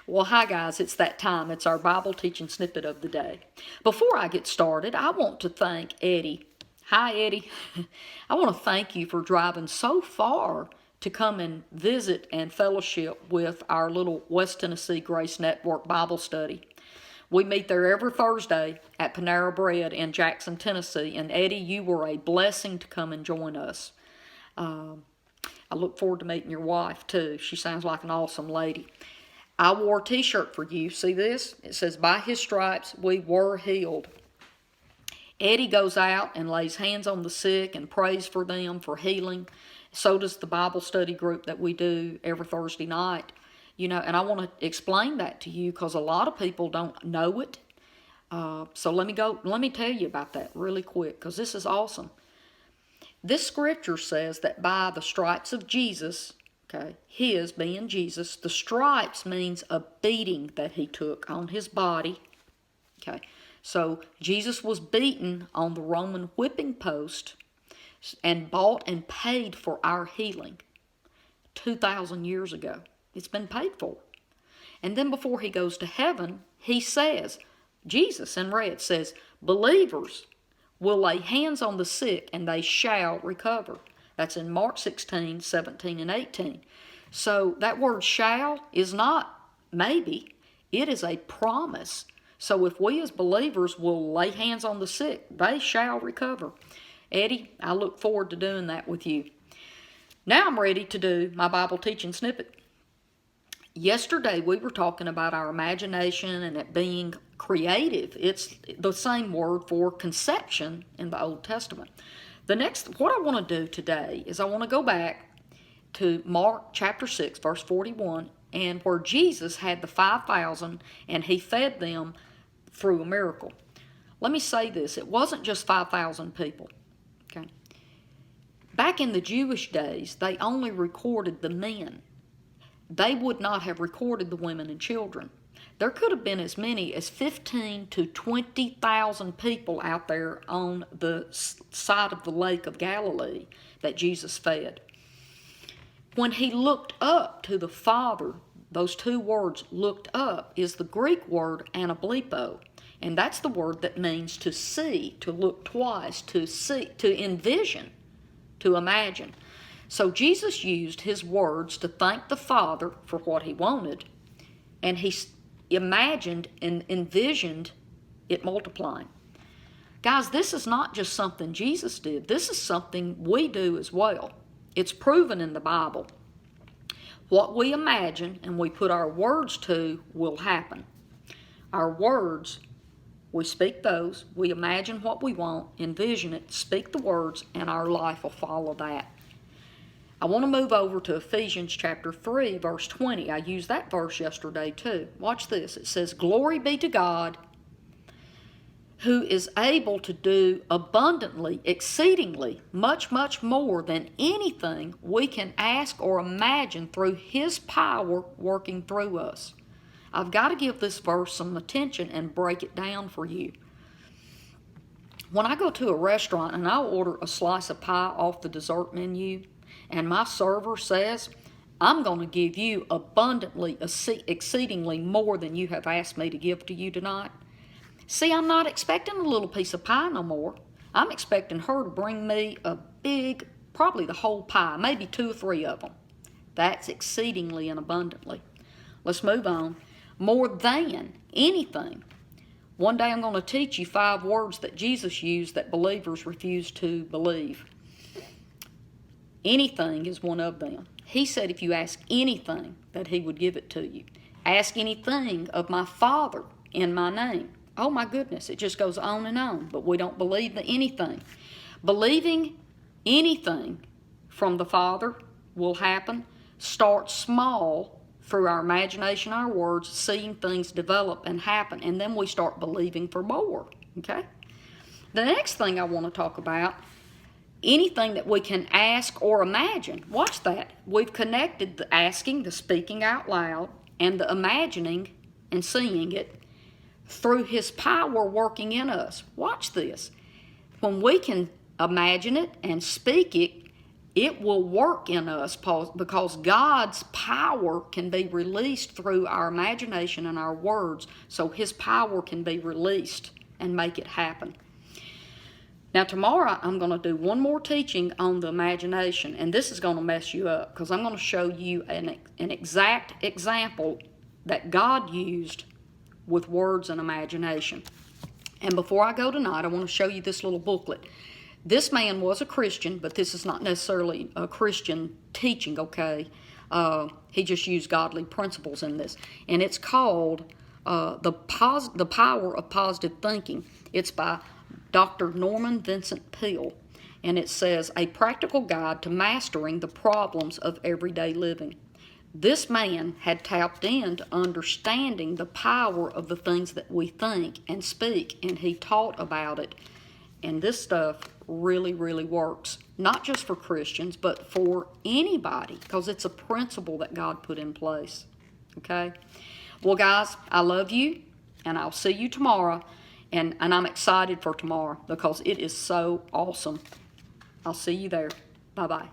Well, hi guys, it's that time. It's our Bible teaching snippet of the day. Before I get started, I want to thank Eddie. Hi, Eddie. I want to thank you for driving so far to come and visit and fellowship with our little West Tennessee Grace Network Bible study. We meet there every Thursday at Panera Bread in Jackson, Tennessee. And Eddie, you were a blessing to come and join us. I look forward to meeting your wife too. She sounds like an awesome lady. I wore a t-shirt for you. See this? It says, "By his stripes we were healed." Eddie goes out and lays hands on the sick and prays for them for healing. So does the Bible study group that we do every Thursday night. And I want to explain that to you because a lot of people don't know it. So let me tell you about that really quick because this is awesome. This scripture says that by the stripes of Jesus, okay, his being Jesus, the stripes means a beating that he took on his body. Okay, so Jesus was beaten on the Roman whipping post and bought and paid for our healing 2,000 years ago. It's been paid for. And then before he goes to heaven, he says, Jesus in red says, believers will lay hands on the sick and they shall recover. That's in Mark 16, 17, and 18. So that word shall is not maybe. It is a promise. So if we as believers will lay hands on the sick, they shall recover. Eddie, I look forward to doing that with you. Now I'm ready to do my Bible teaching snippet. Yesterday we were talking about our imagination and it being creative. It's the same word for conception in the Old Testament. What I want to do today is I want to go back to Mark chapter 6, verse 41, and where Jesus had the 5,000 and he fed them through a miracle. Let me say this, it wasn't just 5,000 people. Okay. Back in the Jewish days, they only recorded the men. They would not have recorded the women and children. There could have been as many as 15 to 20,000 people out there on the side of the lake of Galilee that Jesus fed. When he looked up to the Father, those two words, looked up, is the Greek word anablepo. And that's the word that means to see, to look twice, to see, to envision, to imagine. So Jesus used his words to thank the Father for what he wanted, and he imagined and envisioned it multiplying. Guys, this is not just something Jesus did. This is something we do as well. It's proven in the Bible. What we imagine and we put our words to will happen. Our words, we speak those, we imagine what we want, envision it, speak the words, and our life will follow that. I want to move over to Ephesians chapter 3, verse 20. I used that verse yesterday too. Watch this. It says, "Glory be to God, who is able to do abundantly, exceedingly, much, much more than anything we can ask or imagine through his power working through us." I've got to give this verse some attention and break it down for you. When I go to a restaurant and I'll order a slice of pie off the dessert menu, and my server says, "I'm going to give you abundantly, exceedingly more than you have asked me to give to you tonight." See, I'm not expecting a little piece of pie no more. I'm expecting her to bring me a big, probably the whole pie, maybe 2 or 3 of them. That's exceedingly and abundantly. Let's move on. More than anything. One day I'm going to teach you 5 words that Jesus used that believers refuse to believe. Anything is one of them. He said if you ask anything, that he would give it to you. Ask anything of my Father in my name. Oh my goodness, it just goes on and on, but we don't believe the anything. Believing anything from the Father will happen. Start small through our imagination, our words, seeing things develop and happen, and then we start believing for more, okay? The next thing I want to talk about, anything that we can ask or imagine. Watch that. We've connected the asking, the speaking out loud, and the imagining and seeing it through his power working in us. Watch this. When we can imagine it and speak it, it will work in us because God's power can be released through our imagination and our words, so His power can be released and make it happen. Now tomorrow I'm going to do one more teaching on the imagination, and this is going to mess you up because I'm going to show you an exact example that God used with words and imagination. And before I go tonight, I want to show you this little booklet. This man was a Christian, but this is not necessarily a Christian teaching, okay? He just used godly principles in this. And it's called The Power of Positive Thinking. It's by Dr. Norman Vincent Peale. And it says, A Practical Guide to Mastering the Problems of Everyday Living. This man had tapped into understanding the power of the things that we think and speak, and he taught about it. And this stuff really, really works, not just for Christians, but for anybody, because it's a principle that God put in place. Okay? Well, guys, I love you, and I'll see you tomorrow. And I'm excited for tomorrow because it is so awesome. I'll see you there. Bye-bye.